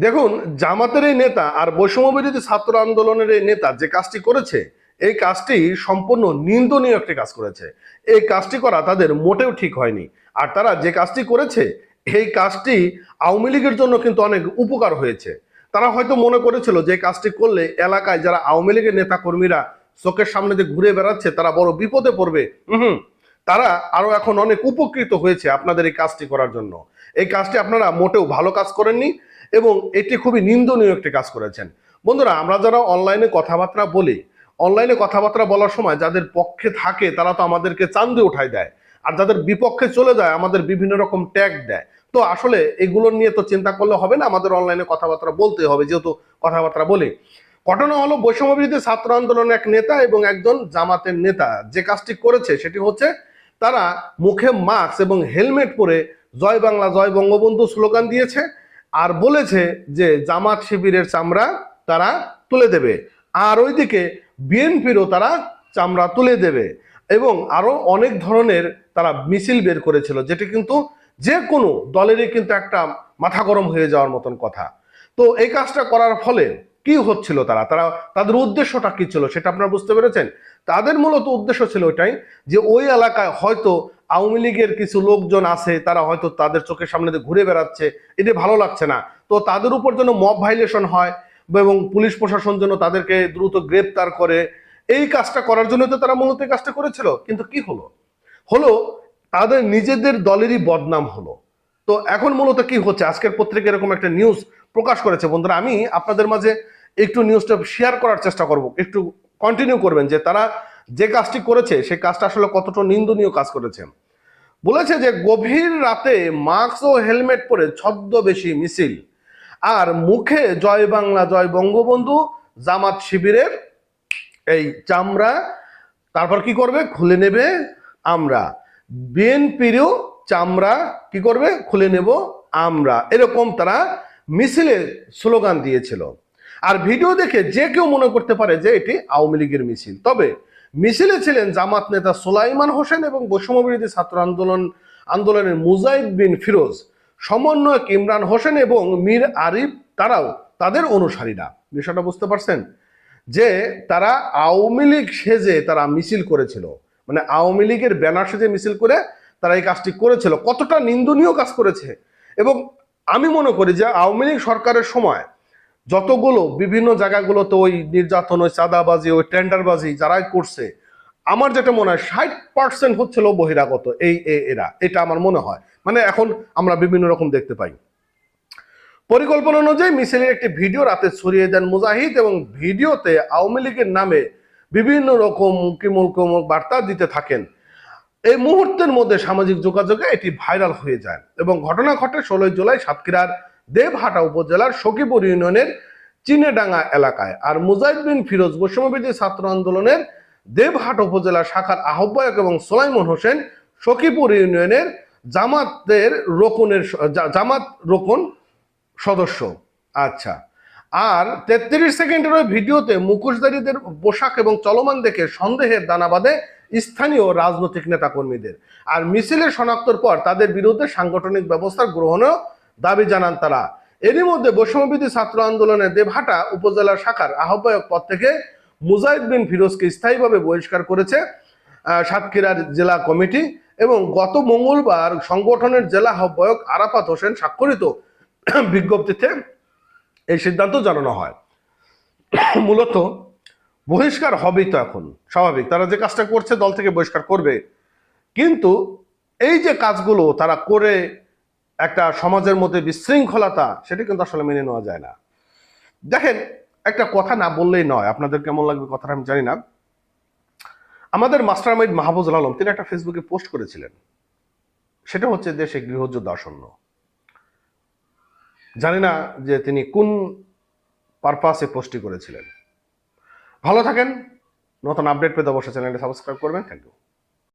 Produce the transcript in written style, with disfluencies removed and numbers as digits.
দেখুন, জামাতের এই নেতা আর বৈষম্য বিরোধী ছাত্র আন্দোলনের এই নেতা যে কাজটি করেছে, এই কাজটি সম্পূর্ণ নিন্দনীয় একটি কাজ করেছে। এই কাজটি করা তাদের মোটেও ঠিক হয়নি। আর তারা যে কাজটি করেছে, এই কাজটি আওয়ামী লীগের জন্য কিন্তু অনেক উপকার হয়েছে। তারা হয়তো মনে করেছিল যে কাজটি করলে এলাকায় যারা আওয়ামী লীগের নেতা কর্মীরা চোখের সামনে দিয়ে ঘুরে বেড়াচ্ছে তারা বড় বিপদে পড়বে। তারা আরো এখন অনেক উপকৃত হয়েছে আপনাদের এই কাজটি করার জন্য। এই কাজটি আপনারা মোটেও ভালো কাজ করেননি এবং এটি খুবই নিন্দনীয় একটি কাজ করেছেন। বন্ধুরা, আমরা যারা অনলাইনে কথাবার্তা বলি, অনলাইনে কথাবার্তা বলার সময় যাদের পক্ষে থাকে তারা তো আমাদেরকে চান্দে উঠায় দেয়, আর যাদের বিপক্ষে চলে যায় আমাদের বিভিন্ন রকম ট্যাগ দেয়। তো আসলে এগুলো নিয়ে তো চিন্তা করলে হবে না, আমাদের অনলাইনে কথাবার্তা বলতে হবে, যেহেতু কথাবার্তা বলি। ঘটনা হলো, বৈষম্য বিরোধী ছাত্র আন্দোলনের এক নেতা এবং একজন জামাতের নেতা যে কাজটি করেছে সেটি হচ্ছে, তারা মুখে মাস্ক এবং হেলমেট পরে জয় বাংলা জয় বঙ্গবন্ধু স্লোগান দিয়েছে আর বলেছে যে জামাত শিবিরের চামড়া তারা তুলে দেবে, আর ওইদিকে বিএনপিরও তারা চামড়া তুলে দেবে, এবং আরো অনেক ধরনের তারা মিছিল বের করেছিল, যেটি কিন্তু যে কোনো দলেরই কিন্তু একটা মাথা গরম হয়ে যাওয়ার মতন কথা। তো এই কাজটা করার ফলে কি হচ্ছিল, তারা তাদের উদ্দেশ্যটা কি ছিল সেটা আপনারা বুঝতে পেরেছেন। তাদের মূলত উদ্দেশ্য ছিল ওইটাই যে ওই এলাকায় হয়তো আওয়ামী লীগের কিছু লোকজন আছে, তারা হয়তো তাদের চোখের সামনে দিয়ে ঘুরে বেড়াচ্ছে, এটা ভালো লাগছে না, তো তাদের উপর যেন মব ভাইলেশন হয় এবং পুলিশ প্রশাসন যেন তাদেরকে দ্রুত গ্রেপ্তার করে। এই কাজটা করার জন্য তো তারা মূলত এই কাজটা করেছিল। কিন্তু কি হলো, হলো তাদের নিজেদের দলেরই বদনাম হলো। তো এখন মূলত কি হচ্ছে, আজকের পত্রিকা এরকম একটা নিউজ প্রকাশ করেছে। বন্ধুরা, আমি আপনাদের মাঝে একটু নিউজটা শেয়ার করার চেষ্টা করব, একটু কন্টিনিউ করবেন যে তারা যে কাজটি করেছে সেই কাজটা আসলে কতটা নিন্দনীয় কাজ করেছে। বলেছে যে গভীর রাতে মাস্ক ও হেলমেট পরে ছদ্মবেশী মিছিল, আর মুখে জয় বাংলা জয় বঙ্গবন্ধু, জামাত শিবিরের এই চামড়া তারপর কি করবে, খুলে নেবে আমরা, বিএনপিরও চামড়া কি করবে, খুলে নেব আমরা, এরকম তারা মিছিলে স্লোগান দিয়েছিল। আর ভিডিও দেখে যে কেউ মনে করতে পারে যে এটি আওয়ামী লীগের মিছিল। তবে মিছিলে ছিলেন জামাত নেতা সোলাইমান হোসেন এবং বৈষম্য বিরোধী ছাত্র আন্দোলনের মুজাহিদ বিন ফিরোজ, সমন্বয়ক ইমরান হোসেন এবং মীর আরিফ, তারাও তাদের অনুসারীরা। বিষয়টা বুঝতে পারছেন যে তারা আওয়ামী লীগ সেজে তারা মিছিল করেছিল, মানে আওয়ামী লীগের ব্যানার সেজে মিছিল করে তারা এই কাজটি করেছিল। কতটা নিন্দনীয় কাজ করেছে। এবং আমি মনে করি যে আওয়ামী লীগ সরকারের সময় যতগুলো বিভিন্ন জায়গাগুলোতে ওই নির্যাতন, ওই চাঁদাবাজি, ওই টেন্ডারবাজি যারাই করছে, আমার যেটা মনে হয় 60% হচ্ছিল বহিরাগত এরা, এটা আমার মনে হয়। মানে এখন আমরা বিভিন্ন রকম দেখতে পাই। পরিকল্পনা অনুযায়ী মিছিলের একটি ভিডিও রাতে ছড়িয়ে দেন মুজাহিদ এবং ভিডিওতে আওয়ামী লীগের নামে বিভিন্ন রকম কিমূলক বার্তা দিতে থাকেন। এই মুহূর্তের মধ্যে সামাজিক যোগাযোগে এটি ভাইরাল হয়ে যায় এবং ঘটনা ঘটে 16 জুলাই সাতক্ষীরার দেবহাটা উপজেলার সখীপুর ইউনিয়নের চিনেডাঙ্গা এলাকায়। আর মুজাহিদ বিন ফিরোজ বৈষম্য বিরোধী ছাত্র আন্দোলনের দেবহাট উপজেলা শাখার আহ্বায়ক এবং সোলাইমান হোসেন সখীপুর ইউনিয়নের জামাত রোকন সদস্য। আচ্ছা, আর 33 সেকেন্ডের ওই ভিডিওতে মুখোশধারীদের পোশাক এবং চলমান দেখে সন্দেহের দানা বাঁধে স্থানীয় রাজনৈতিক নেতা কর্মীদের। আর মিছিলের শনাক্তর পর তাদের বিরুদ্ধে সাংগঠনিক ব্যবস্থা গ্রহণের দাবি জানান তারা। এরই মধ্যে বৈষম্যবিরোধী ছাত্র আন্দোলনের দেবহাটা উপজেলা শাখার আহ্বায়ক পদ থেকে মুজাহিদ বিন ফিরোজকে স্থায়ীভাবে বহিষ্কার করেছে সাতক্ষীরার জেলা কমিটি, এবং গত মঙ্গলবার সংগঠনের জেলা আহ্বায়ক আরাফাত হোসেন স্বাক্ষরিত বিজ্ঞপ্তিতে এই সিদ্ধান্ত জানানো হয়। মূলত বহিষ্কার হবেই তো, এখন স্বাভাবিক, তারা যে কাজটা করছে দল থেকে বহিষ্কার করবে। কিন্তু এই যে কাজগুলো তারা করে একটা সমাজের মধ্যে বিশৃঙ্খলতা, সেটা কিন্তু আসলে মেনে নেওয়া যায় না। দেখেন, একটা কথা না বললেই নয়, আপনাদের কেমন লাগবে কথাটা আমি জানি না। আমাদের মাস্টারমাইন্ড মাহফুজুল আলম তিনি একটা ফেসবুকে পোস্ট করেছিলেন, সেটা হচ্ছে দেশে গৃহযুদ্ধ আসন্ন। জানি না যে তিনি কোন পারপাসে পোস্টটি করেছিলেন। ভালো থাকেন, নতুন আপডেট পেতে অবশ্যই চ্যানেলটি সাবস্ক্রাইব করবেন। Thank you.